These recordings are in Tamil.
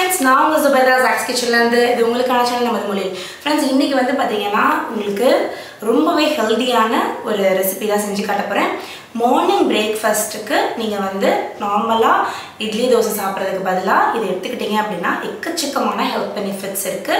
friends, நான் உங்க சுபைதா zacs kitchen-ல இருந்து இது உங்களுக்கான சேனல் நமது மொழி. Friends, இன்னைக்கு வந்து பாத்தீங்கன்னா உங்களுக்கு ரொம்பவே ஹெல்தியான ஒரு ரெசிபி தான் செஞ்சு காட்ட போறேன். மார்னிங் பிரேக்ஃபாஸ்ட்க்கு நீங்க வந்து நார்மலா இட்லி தோசை சாப்பிடுறதுக்கு பதிலா இதை எடுத்துக்கிட்டீங்க அப்படின்னா எக்கச்சக்கமான ஹெல்த் பெனிஃபிட்ஸ் இருக்கு.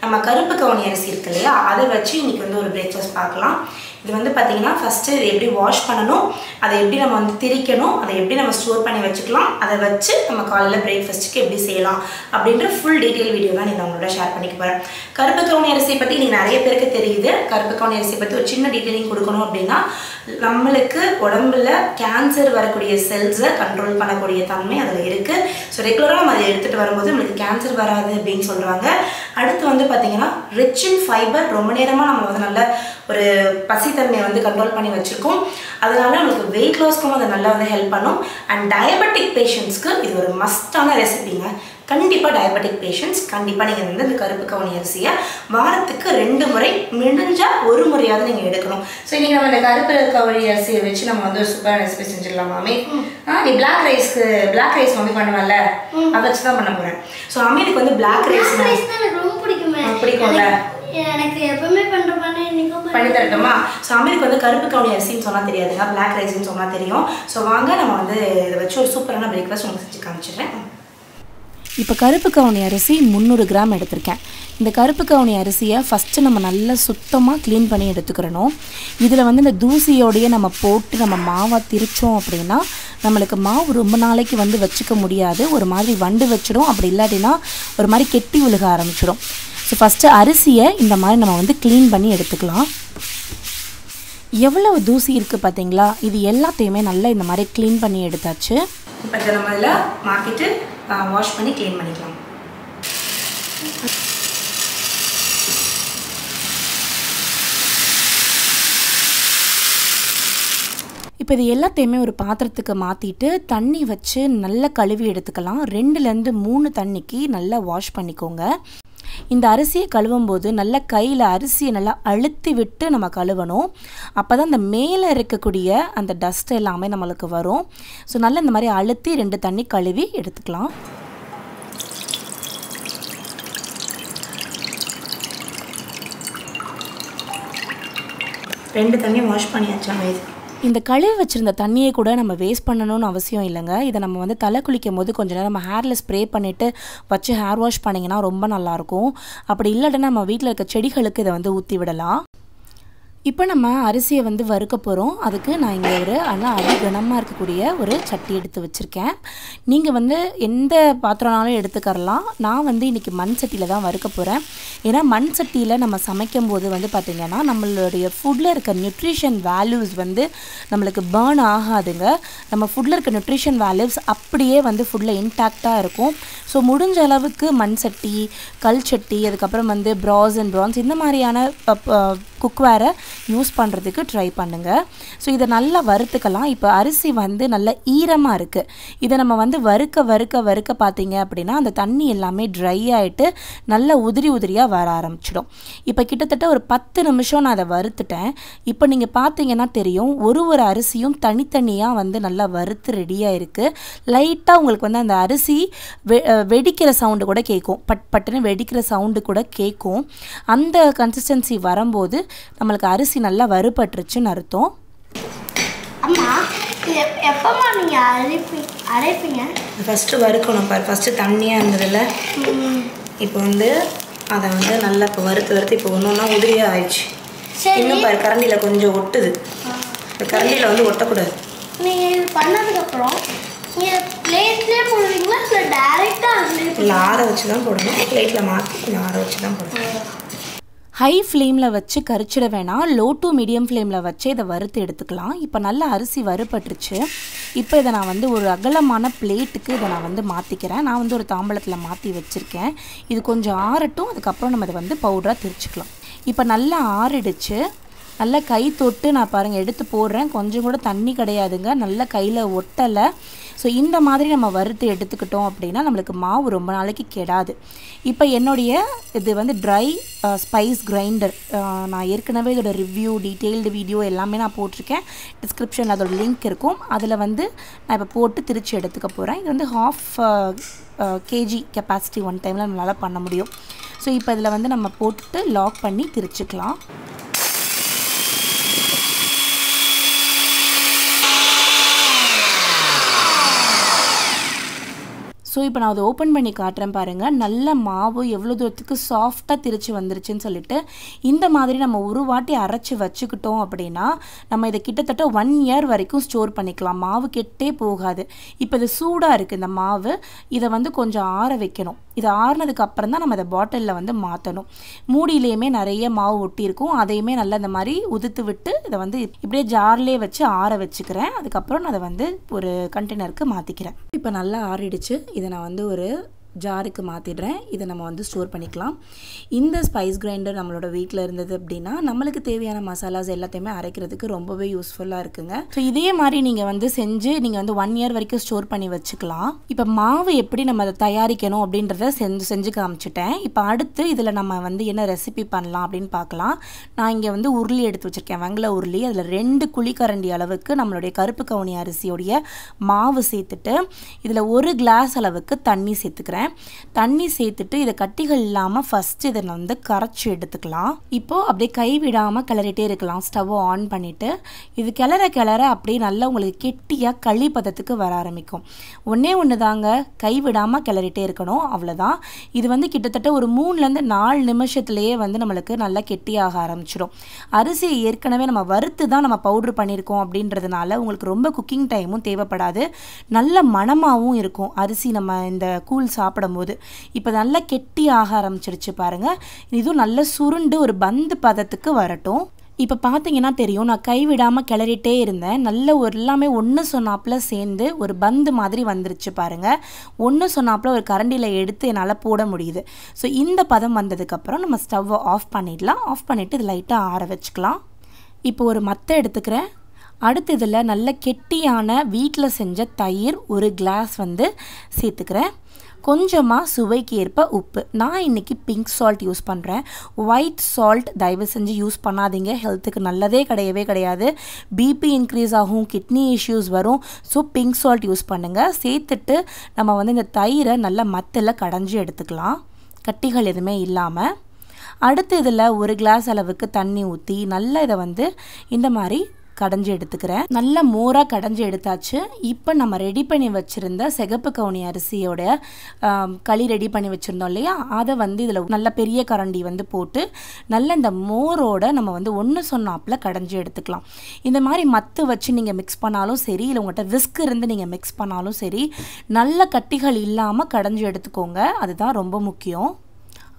நம்ம கருப்பு கவுனி அரிசி இருக்கு இல்லையா, அதை வச்சு இன்னைக்கு வந்து ஒரு பிரேக்ஃபாஸ்ட் பார்க்கலாம். இது வந்து பார்த்தீங்கன்னா ஃபஸ்ட்டு இதை எப்படி வாஷ் பண்ணணும், அதை எப்படி நம்ம வந்து திரிக்கணும், அதை எப்படி நம்ம ஸ்டோர் பண்ணி வச்சுக்கலாம், அதை வச்சு நம்ம காலையில் பிரேக்ஃபாஸ்ட்டுக்கு எப்படி செய்யலாம் அப்படின்ற ஃபுல் டீட்டெயில் வீடியோ தான் நான் உங்களோட ஷேர் பண்ணிக்க போகிறேன். கருப்பு கவுனி அரிசியை பற்றி நீங்கள் நிறைய பேருக்கு தெரியுது. கருப்பு கவுனி அரிசியை பற்றி ஒரு சின்ன டீட்டெயிலிங் கொடுக்கணும் அப்படின்னா, நம்மளுக்கு உடம்புல கேன்சர் வரக்கூடிய செல்ஸை கண்ட்ரோல் பண்ணக்கூடிய தன்மை அதில் இருக்குது. ஸோ ரெகுலராக நம்ம அதை எடுத்துகிட்டு வரும்போது நம்மளுக்கு கேன்சர் வராது அப்படின்னு சொல்கிறாங்க. அடுத்து வந்து பார்த்தீங்கன்னா ரிச் இன் ஃபைபர், ரொம்ப நேரமாக நம்ம வந்து நல்ல ஒரு பசித்தன்மையை வந்து கண்ட்ரோல் பண்ணி வச்சுருக்கோம். அதனால நம்மளுக்கு வெயிட் லாஸ்க்கும் அது நல்லா வந்து ஹெல்ப் பண்ணும். அண்ட் டயபெட்டிக் பேஷண்ட்ஸ்க்கு இது ஒரு மஸ்டான ரெசிபிங்க. கண்டிப்பாக டயபெட்டிக் பேஷண்ட்ஸ் கண்டிப்பாக நீங்கள் வந்து இந்த கருப்பு கவுனி அரிசியை வாரத்துக்கு 2 முறை, முடிஞ்சால் 1 முறையாவது நீங்கள் எடுக்கணும். ஸோ இன்றைக்கி நம்ம இந்த கருப்பு கவுனி அரிசியை வச்சு நம்ம வந்து ஒரு சூப்பரான ரெசிபி செஞ்சிடலாம் மாமி. நீ பிளாக் ரைஸ் மம்மி பண்ணுவல, அதை வச்சு தான் பண்ண போகிறேன். ஸோ அம்மிக்கு வந்து பிளாக் ரைஸ் ரொம்ப பிடிக்கும்ல, எனக்கு எப்பவுமே பண்ணி தரட்டுமா? ஸோ அம்மிக்கு வந்து கருப்பு கவுனி அரிசின்னு சொன்னால் தெரியாதுங்க, பிளாக் ரைஸ்ன்னு சொன்னால் தெரியும். ஸோ வாங்க நம்ம வந்து இதை வச்சு ஒரு சூப்பரான பிரேக்ஃபாஸ்ட் உங்களுக்கு செஞ்சு காமிச்சிடுறேன். இப்போ கருப்பு கவுனி அரிசி 300 கிராம் எடுத்திருக்கேன். இந்த கருப்பு கவுனி அரிசியை ஃபஸ்ட்டு நம்ம நல்லா சுத்தமாக க்ளீன் பண்ணி எடுத்துக்கிறணும். இதில் வந்து இந்த தூசியோடையே நம்ம போட்டு நம்ம மாவை திரிச்சோம் அப்படின்னா நம்மளுக்கு மாவு ரொம்ப நாளைக்கு வந்து வச்சுக்க முடியாது. ஒரு மாதிரி வண்டு வச்சிடும், அப்படி இல்லாட்டினா ஒரு மாதிரி கெட்டி விழுக ஆரம்பிச்சிடும். ஸோ ஃபஸ்ட்டு அரிசியை இந்த மாதிரி நம்ம வந்து க்ளீன் பண்ணி எடுத்துக்கலாம். எவ்வளவு தூசி இருக்குது பார்த்தீங்களா? இது எல்லாத்தையுமே நல்லா இந்த மாதிரி க்ளீன் பண்ணி எடுத்தாச்சு. இப்போ இதை நம்ம இதில் மாற்றிட்டு வாஷ் பண்ணி க்ளீன் பண்ணிக்கலாம். இப்போ இது எல்லாத்தையுமே ஒரு பாத்திரத்துக்கு மாற்றிட்டு தண்ணி வச்சு நல்லா கழுவி எடுத்துக்கலாம். 2லேருந்து 3 தண்ணிக்கு நல்லா வாஷ் பண்ணிக்கோங்க. இந்த அரிசியை கழுவும் போது நல்லா கையில் அரிசியை நல்லா அழுத்தி விட்டு நம்ம கழுவணும். அப்போ தான் அந்த மேலே இருக்கக்கூடிய அந்த டஸ்ட் எல்லாமே நம்மளுக்கு வரும். ஸோ நல்லா இந்த மாதிரி அழுத்தி 2 தண்ணி கழுவி எடுத்துக்கலாம். ரெண்டு தண்ணியை வாஷ் பண்ணியாச்சாங்க. இந்த கழுவி வச்சுருந்த தண்ணியை கூட நம்ம வேஸ்ட் பண்ணணும்னு அவசியம் இல்லைங்க. இதை நம்ம வந்து தலை குளிக்கும் போது கொஞ்சம் நேரம் நம்ம ஹேரில் ஸ்ப்ரே பண்ணிவிட்டு வச்சு ஹேர் வாஷ் பண்ணிங்கன்னா ரொம்ப நல்லாயிருக்கும். அப்படி இல்லாட்டினா நம்ம வீட்டில் இருக்க செடிகளுக்கு இதை வந்து ஊற்றி விடலாம். இப்போ நம்ம அரிசியை வந்து வறுக்க போகிறோம். அதுக்கு நான் இங்கே ஒரு கனமாக இருக்கக்கூடிய ஒரு சட்டி எடுத்து வச்சுருக்கேன். நீங்கள் வந்து எந்த பாத்திரம்னாலும் எடுத்துக்கரலாம். நான் வந்து இன்றைக்கி மண் சட்டியில் தான் வறுக்க போகிறேன். ஏன்னா மண் சட்டியில் நம்ம சமைக்கும் போது வந்து பார்த்திங்கன்னா நம்மளுடைய ஃபுட்டில் இருக்க நியூட்ரிஷன் வேல்யூஸ் வந்து நம்மளுக்கு பேர்ன் ஆகாதுங்க. நம்ம ஃபுட்டில் இருக்க நியூட்ரிஷன் வேல்யூஸ் அப்படியே வந்து ஃபுட்டில் இன்டாக்டாக இருக்கும். ஸோ முடிஞ்ச அளவுக்கு மண் சட்டி, கல் சட்டி, அதுக்கப்புறம் வந்து ப்ராஸ் அண்ட் ப்ரான்ஸ் இந்த மாதிரியான குக்வேரை யூஸ் பண்ணுறதுக்கு ட்ரை பண்ணுங்கள். ஸோ இதை நல்லா வறுத்துக்கலாம். இப்போ அரிசி வந்து நல்லா ஈரமாக இருக்குது. இதை நம்ம வந்து வறுக்க பார்த்தீங்க அப்படின்னா அந்த தண்ணி எல்லாமே ட்ரை ஆகிட்டு நல்லா உதிரியாக வர ஆரம்பிச்சிடும். இப்போ கிட்டத்தட்ட ஒரு 10 நிமிஷம் நான் அதை வறுத்துட்டேன். இப்போ நீங்கள் பார்த்தீங்கன்னா தெரியும், ஒரு அரிசியும் தனித்தனியாக வந்து நல்லா வறுத்து ரெடியாக இருக்குது. லைட்டாக உங்களுக்கு வந்து அந்த அரிசி வெடிக்கிற சவுண்டு கூட கேட்கும், பட்டுன்னு வெடிக்கிற சவுண்டு கூட கேட்கும். அந்த கன்சிஸ்டன்சி வரும்போது நம்மளுக்கு அரிசி நல்லா வறுபட்டுருச்சுன்னு அர்த்தம். அம்மா, எப்பமா நீங்கள் அரைப்பீங்க? ஃபஸ்ட்டு வறுக்கணும் பாரு. ஃபஸ்ட்டு தண்ணியாக இருந்ததில்ல, இப்போ வந்து அதை வந்து நல்லா இப்போ வறுத்து இப்போ ஒன்று உதிரியாக ஆயிடுச்சு. இன்னும் பாரு கரண்டியில் கொஞ்சம் ஒட்டுது. இந்த கரண்டியில் வந்து ஒட்டக்கூடாது. நீங்கள் இது பண்ணதுக்கப்புறம் நீங்கள் பிளேட்லேயே போடுவீங்களா இல்லை டேரெக்டாக? இல்லை, ஆற வச்சு தான் போடணும். பிளேட்டில் மாற்றி கொஞ்சம் ஆற வச்சு தான் போடணும். ஹை ஃப்ளேமில் வச்சு கரிச்சிட வேணாம், லோ டு மீடியம் ஃப்ளேமில் வச்சு இதை வறுத்து எடுத்துக்கலாம். இப்போ நல்லா அரிசி வறுபட்டுருச்சு. இப்போ இதை நான் வந்து ஒரு அகலமான பிளேட்டுக்கு இதை நான் வந்து மாற்றிக்கிறேன். நான் வந்து ஒரு தாம்பலத்தில் மாற்றி வச்சுருக்கேன். இது கொஞ்சம் ஆறட்டும், அதுக்கப்புறம் நம்ம இதை வந்து பவுடராக திரிச்சிக்கலாம். இப்போ நல்லா ஆறிடுச்சு. நல்லா கை தொட்டு நான் பாருங்கள் எடுத்து போடுறேன். கொஞ்சம் கூட தண்ணி கிடையாதுங்க, நல்லா கையில் ஒட்டலை. ஸோ இந்த மாதிரி நம்ம வறுத்து எடுத்துக்கிட்டோம் அப்படின்னா நம்மளுக்கு மாவு ரொம்ப நாளைக்கு கெடாது. இப்போ என்னுடைய இது வந்து ட்ரை ஸ்பைஸ் கிரைண்டர், நான் ஏற்கனவே இதோட ரிவ்யூ, டீட்டெயில்டு வீடியோ எல்லாமே நான் போட்டிருக்கேன். டிஸ்கிரிப்ஷனில் அதோட லிங்க் இருக்கும். அதில் வந்து நான் இப்போ போட்டு திரிச்சு எடுத்துக்க போகிறேன். இது வந்து 1/2 கேஜி கெப்பாசிட்டி ஒன் டைமில் நம்மளால் பண்ண முடியும். ஸோ இப்போ இதில் வந்து நம்ம போட்டு லாக் பண்ணி திரிச்சுக்கலாம். ஸோ இப்போ நான் அதை ஓப்பன் பண்ணி காட்டுறேன் பாருங்கள். நல்ல மாவு எவ்வளோ தூரத்துக்கு சாஃப்டாக திரிச்சு வந்துருச்சுன்னு சொல்லிட்டு இந்த மாதிரி நம்ம ஒரு வாட்டி அரைச்சி வச்சுக்கிட்டோம் அப்படின்னா நம்ம இதை கிட்டத்தட்ட 1 இயர் வரைக்கும் ஸ்டோர் பண்ணிக்கலாம். மாவு கெட்டே போகாது. இப்போ இது சூடாக இருக்குது இந்த மாவு. இதை வந்து கொஞ்சம் ஆற வைக்கணும். இது ஆறுனதுக்கு அப்புறம் தான் நம்ம இதை பாட்டிலில் வந்து மாற்றணும். மூடியிலையுமே நிறைய மாவு ஒட்டியிருக்கும். அதையுமே நல்லா இந்த மாதிரி உதுத்து விட்டு இதை வந்து இப்படியே ஜார்லேயே வச்சு ஆற வச்சுக்கிறேன். அதுக்கப்புறம் நான் அதை வந்து ஒரு கண்டெய்னருக்கு மாற்றிக்கிறேன். இப்போ நல்லா ஆறிடுச்சு. இதை நான் வந்து ஒரு ஜாருக்கு மாற்றிடுறேன். இதை நம்ம வந்து ஸ்டோர் பண்ணிக்கலாம். இந்த ஸ்பைஸ் கிரைண்டர் நம்மளோட வீட்டில் இருந்தது அப்படின்னா நம்மளுக்கு தேவையான மசாலாஸ் எல்லாத்தையுமே அரைக்கிறதுக்கு ரொம்பவே யூஸ்ஃபுல்லாக இருக்குங்க. ஸோ இதே மாதிரி நீங்கள் வந்து செஞ்சு நீங்கள் வந்து 1 இயர் வரைக்கும் ஸ்டோர் பண்ணி வச்சுக்கலாம். இப்போ மாவு எப்படி நம்ம அதை தயாரிக்கணும் அப்படின்றத செஞ்சு காமிச்சிட்டேன். இப்போ அடுத்து இதில் நம்ம வந்து என்ன ரெசிபி பண்ணலாம் அப்படின்னு பார்க்கலாம். நான் இங்கே வந்து உருளி எடுத்து வச்சுருக்கேன், வெங்கல உருளி. அதில் 2 குழிக்கரண்டி அளவுக்கு நம்மளுடைய கருப்பு கவுனி அரிசியோடைய மாவு சேர்த்துட்டு இதில் 1 கிளாஸ் அளவுக்கு தண்ணி சேர்த்துக்கிறேன். தண்ணி சேர்த்துட்டு இதை கட்டிகள் இல்லாமல் ஃபஸ்ட்டு இதை வந்து கரைச்சி எடுத்துக்கலாம். இப்போது அப்படியே கைவிடாமல் கிளறிட்டே இருக்கலாம். ஸ்டவ்வை ஆன் பண்ணிவிட்டு இது கிளற அப்படியே நல்லா உங்களுக்கு கெட்டியாக களி பதத்துக்கு வர ஆரம்பிக்கும். ஒன்று தாங்க, கைவிடாமல் கிளறிட்டே இருக்கணும், அவ்வளோதான். இது வந்து கிட்டத்தட்ட ஒரு 3லேருந்து 4 நிமிஷத்துலேயே வந்து நம்மளுக்கு நல்லா கெட்டியாக ஆரம்பிச்சிடும். அரிசியை ஏற்கனவே நம்ம வறுத்து தான் நம்ம பவுட்ரு பண்ணியிருக்கோம் அப்படின்றதுனால உங்களுக்கு ரொம்ப குக்கிங் டைமும் தேவைப்படாது. நல்ல மணமாகவும் இருக்கும் அரிசி நம்ம இந்த கூழ் சாப்பிடும்போது. இப்போ நல்லா கெட்டி ஆக ஆரம்பிச்சிருச்சு பாருங்கள். இதுவும் நல்ல சுருண்டு ஒரு பந்து பதத்துக்கு வரட்டும். இப்போ பார்த்தீங்கன்னா தெரியும், நான் கைவிடாமல் கிளறிட்டே இருந்தேன். நல்ல ஒரு எல்லாமே ஒன்று சொன்னாப்பில் சேர்ந்து ஒரு பந்து மாதிரி வந்துருச்சு பாருங்கள். ஒன்று சொன்னாப்பில் ஒரு கரண்டியில் எடுத்து என்னால் போட முடியுது. ஸோ இந்த பதம் வந்ததுக்கப்புறம் நம்ம ஸ்டவ்வை ஆஃப் பண்ணிடலாம். ஆஃப் பண்ணிவிட்டு இது லைட்டாக ஆற வச்சுக்கலாம். இப்போ ஒரு மத்தை எடுத்துக்கிறேன். அடுத்து இதில் நல்ல கெட்டியான வீட்டில் செஞ்ச தயிர் 1 கிளாஸ் வந்து சேர்த்துக்கிறேன். கொஞ்சமாக சுவைக்கு ஏற்ப உப்பு. நான் இன்றைக்கி பிங்க் சால்ட் யூஸ் பண்ணுறேன். ஒயிட் சால்ட் தயவு செஞ்சு யூஸ் பண்ணாதீங்க. ஹெல்த்துக்கு நல்லதே கிடையாது. பிபி இன்க்ரீஸ் ஆகும், கிட்னி இஷ்யூஸ் வரும். ஸோ பிங்க் சால்ட் யூஸ் பண்ணுங்கள். சேர்த்துட்டு நம்ம வந்து இந்த தயிரை நல்லா மத்தில் கடைஞ்சி எடுத்துக்கலாம், கட்டிகள் எதுவுமே இல்லாமல். அடுத்து இதில் 1 கிளாஸ் அளவுக்கு தண்ணி ஊற்றி நல்லா இதை வந்து இந்த மாதிரி கடைஞ்சி எடுத்துக்கிறேன். நல்ல மோராக கடைஞ்சி எடுத்தாச்சு. இப்போ நம்ம ரெடி பண்ணி வச்சுருந்த சிகப்பு கவுனி அரிசியோட களி ரெடி பண்ணி வச்சுருந்தோம் இல்லையா, அதை வந்து இதில் நல்ல பெரிய கரண்டி வந்து போட்டு நல்ல இந்த மோரோட நம்ம வந்து ஒன்று சொன்னாப்பில் கடைஞ்சி எடுத்துக்கலாம். இந்த மாதிரி மத்து வச்சு நீங்கள் மிக்ஸ் பண்ணாலும் சரி, இல்லை உங்கள்கிட்ட விஸ்க் இருந்து நீங்கள் மிக்ஸ் பண்ணாலும் சரி, நல்ல கட்டிகள் இல்லாமல் கடைஞ்சி எடுத்துக்கோங்க. அதுதான் ரொம்ப முக்கியம்.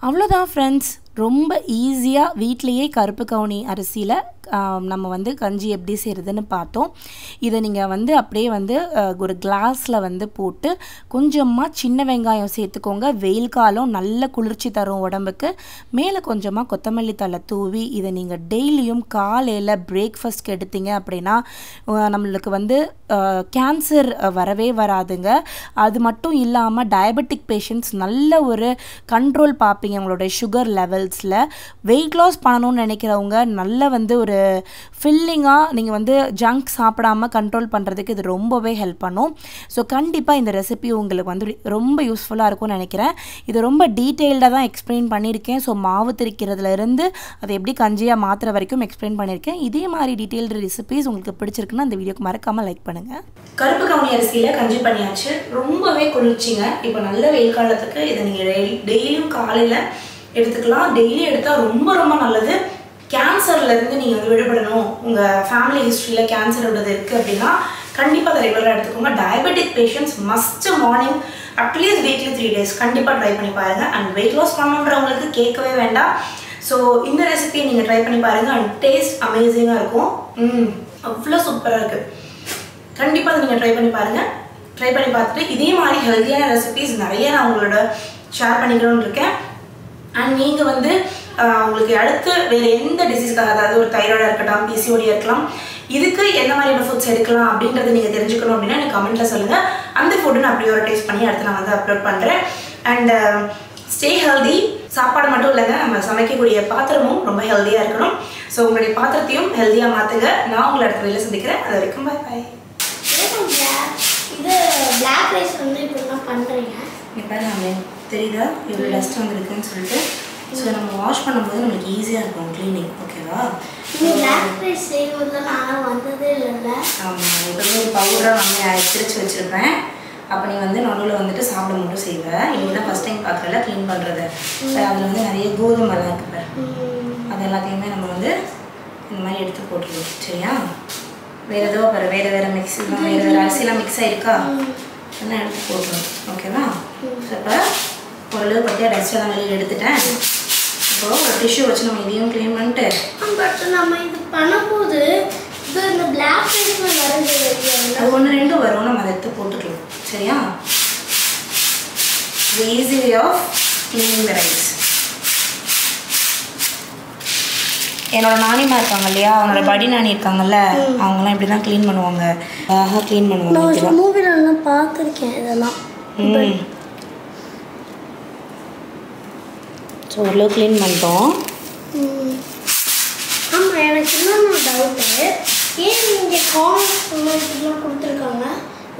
அவ்வளோதான் ஃப்ரெண்ட்ஸ், ரொம்ப ஈஸியாக வீட்டிலையே கருப்பு கவுனி அரிசியில் நம்ம வந்து கஞ்சி எப்படி செய்கிறதுன்னு பார்த்தோம். இதை நீங்கள் வந்து அப்படியே வந்து ஒரு கிளாஸில் வந்து போட்டு கொஞ்சமாக சின்ன வெங்காயம் சேர்த்துக்கோங்க. வெயில் காலம் நல்ல குளிர்ச்சி தரும் உடம்புக்கு. மேலே கொஞ்சமாக கொத்தமல்லி தழை தூவி இதை நீங்கள் டெய்லியும் காலையில் பிரேக்ஃபாஸ்ட்க்கு எடுத்தீங்க அப்படின்னா நம்மளுக்கு வந்து கேன்சர் வரவே வராதுங்க. அது மட்டும் இல்லாமல் டயபெட்டிக் பேஷண்ட்ஸ் நல்ல ஒரு கண்ட்ரோல் பார்ப்பீங்க. உங்களுடைய சுகர் லெவல்ஸில் வெயிட் லாஸ் பண்ணணும்னு நினைக்கிறவங்க நல்ல வந்து ஒரு ஃபில்லிங்காக நீங்கள் வந்து ஜங்க் சாப்பிடாமல் கண்ட்ரோல் பண்ணுறதுக்கு இது ரொம்பவே ஹெல்ப் பண்ணும். ஸோ கண்டிப்பாக இந்த ரெசிபி உங்களுக்கு வந்து ரொம்ப யூஸ்ஃபுல்லாக இருக்கும்னு நினைக்கிறேன். இது ரொம்ப டீட்டெயில்டாக தான் எக்ஸ்பிளைன் பண்ணியிருக்கேன். ஸோ மாவு திரிக்கிறதுலேருந்து அதை எப்படி கஞ்சியாக மாற்றுற வரைக்கும் எக்ஸ்பிளைன் பண்ணியிருக்கேன். இதே மாதிரி டீட்டெயில்டு ரெசிபிஸ் உங்களுக்கு பிடிச்சிருக்குன்னா அந்த வீடியோக்கு மறக்காமல் லைக் பண்ணுங்கள். கருப்பு கவுனி அரிசியில் கஞ்சி பண்ணியாச்சு. ரொம்பவே குளிர்ச்சிங்க. இப்போ நல்ல வெயில் காலத்துக்கு இதை நீங்கள் டெய்லியும் காலையில் எடுத்துக்கலாம். டெய்லி எடுத்தால் ரொம்ப ரொம்ப நல்லது. கேன்சர்லேருந்து நீங்கள் வந்து விடுபடணும், உங்கள் ஃபேமிலி ஹிஸ்ட்ரியில் கேன்சர் உள்ளது இருக்குது அப்படின்னா கண்டிப்பாக அதை ரெகுலராக எடுத்துக்கோங்க. Diabetic patients must morning at least weekly 3 days கண்டிப்பாக ட்ரை பண்ணி பாருங்கள். அண்ட் வெயிட் லாஸ் பண்ணுன்றவங்களுக்கு கேட்கவே வேண்டாம். ஸோ இந்த ரெசிபியை நீங்கள் ட்ரை பண்ணி பாருங்கள். அண்ட் டேஸ்ட் அமேசிங்காக இருக்கும். அவ்வளோ சூப்பராக இருக்குது. கண்டிப்பாக அதை நீங்கள் ட்ரை பண்ணி பாருங்கள். ட்ரை பண்ணி பார்த்துட்டு இதே மாதிரி ஹெல்த்தியான ரெசிபிஸ் நிறைய நான் உங்களோட ஷேர் பண்ணிக்கணும்னு இருக்கேன். அண்ட் நீங்கள் வந்து உங்களுக்கு அடுத்து வேறு எந்த டிசீஸ்க்காக, அதாவது ஒரு தைராய்டாக இருக்கட்டும், பிசிஓடியாக இருக்கலாம், இதுக்கு என்ன மாதிரியான ஃபுட்ஸ் எடுக்கலாம் அப்படின்றத நீங்கள் தெரிஞ்சுக்கணும் அப்படின்னா எனக்கு கமெண்ட்டில் சொல்லுங்கள். அந்த ஃபுட்டு நான் ப்ரியோரிட்டைஸ் பண்ணி அடுத்து நான் வந்து அப்லோட் பண்ணுறேன். And stay healthy. சாப்பாடு மட்டும் இல்லைங்க, நம்ம சமைக்கக்கூடிய பாத்திரமும் ரொம்ப ஹெல்த்தியாக இருக்கணும். ஸோ உங்களுடைய பாத்திரத்தையும் ஹெல்த்தியாக மாற்றுங்க. நான் உங்களை அடுத்த வேலையில் சந்திக்கிறேன். அது வரைக்கும் பாய் பாய். இது பிளாக் ரைஸ் வந்து இப்படிலாம் பண்ணுறீங்க. இங்கே பாருங்க தெரியுதா இவ்வளோ டஸ்ட் வந்துருக்குன்னு சொல்லிட்டு. ஸோ நம்ம வாஷ் பண்ணும்போது நம்மளுக்கு ஈஸியாக இருக்கும் க்ளீனிங். ஓகேவா? பிளாக் ரைஸ் செய்யும்போது நான் வந்ததே இல்லைல்ல. ஆமாம், எப்பவுமே ஒரு பவுடராக நம்ம திரிச்சு வச்சுருப்பேன். அப்போ நீ வந்து நடுவில் வந்துட்டு சாப்பிட மட்டும் செய்வேன். இன்னைக்கு தான் ஃபஸ்ட் டைம் பார்க்கல க்ளீன் பண்ணுறது. அதில் வந்து நிறைய கோதுமைலாம் இருக்குது பாரு. அது எல்லாத்தையுமே நம்ம வந்து இந்த மாதிரி எடுத்து போட்டுருவோம். சரியா? வேறு ஏதோ பாரு வேறு மிக்ஸ் வேறு அரிசிலாம் மிக்ஸ் ஆகிருக்கா அதெல்லாம் எடுத்து போட்டுருவோம். ஓகேவா? ஸோ இப்போ ஓரளவு பற்றியா டஸ்ட்டெல்லாம் வெளியில் எடுத்துட்டேன். இப்போது ஒரு டிஷ்யூ வச்சு நம்ம இதையும் க்ளீன் பண்ணிட்டு பட் நம்ம இது பண்ணும்போது இது இந்த பிளாக் ரைஸ்லாம் வருது. அது 1-2 வரும், நம்ம அதை எடுத்து போட்டுக்கலாம். சரியா? the easy way of cleaning the rice. என்னோட நானிமா இருக்காங்க இல்லையா, அவங்களோட படி நானி இருக்காங்கல்ல, அவங்கலாம் இப்படி தான் க்ளீன் பண்ணுவாங்க. அழகாக க்ளீன் பண்ணுவாங்க. நான் மூவிலலாம் பார்த்துருக்கேன் இதெல்லாம். ஸோ ஓரளவு க்ளீன் பண்ணிட்டோம். ஆமாம், எனக்கு இன்னொன்று டவுட்டு. ஏன் இங்கே கார்னர்ஸ்லாம் கொடுத்துருக்காங்க?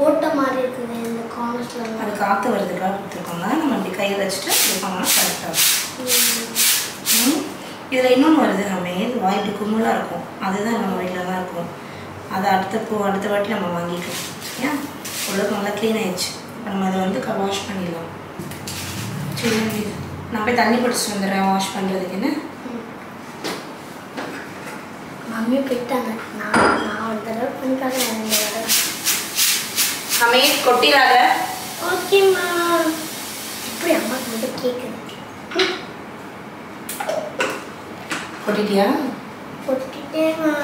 ஓட்ட மாதிரி இருக்குது இந்த கார்னர்ஸில். அது காற்று வருதுக்காக கொடுத்துருக்காங்க. நம்ம அப்படி கையை வச்சுட்டு இது பண்ணால் கரெக்டாக இருக்கும். இதில் இன்னொன்று வருது ஹமீத், வாய் இப்படி கும்பலாக இருக்கும். அதுதான் நம்ம வீட்டில் தான் இருக்கும். அதை அடுத்த வாட்டி நம்ம வாங்கிக்கலாம். சரியா? ஓரளவுக்கு நல்லா க்ளீன் ஆயிடுச்சு. இப்போ நம்ம அதை வந்து வாஷ் பண்ணிடலாம். சரி, நான் போய் தண்ணி பிடிச்சிட்டு வந்துடுறேன் வாஷ் பண்ணுறதுக்குன்னு. மம்மி போயிட்டாங்க. நான் ஒரு தடவை பண்ணிக்காக ஹமீத் கொட்டிடாத. ஓகேம்மா. இப்படி அம்மா வந்து கேட்குது. கொட்டிட்டியா? கொட்டிட்டேம்மா.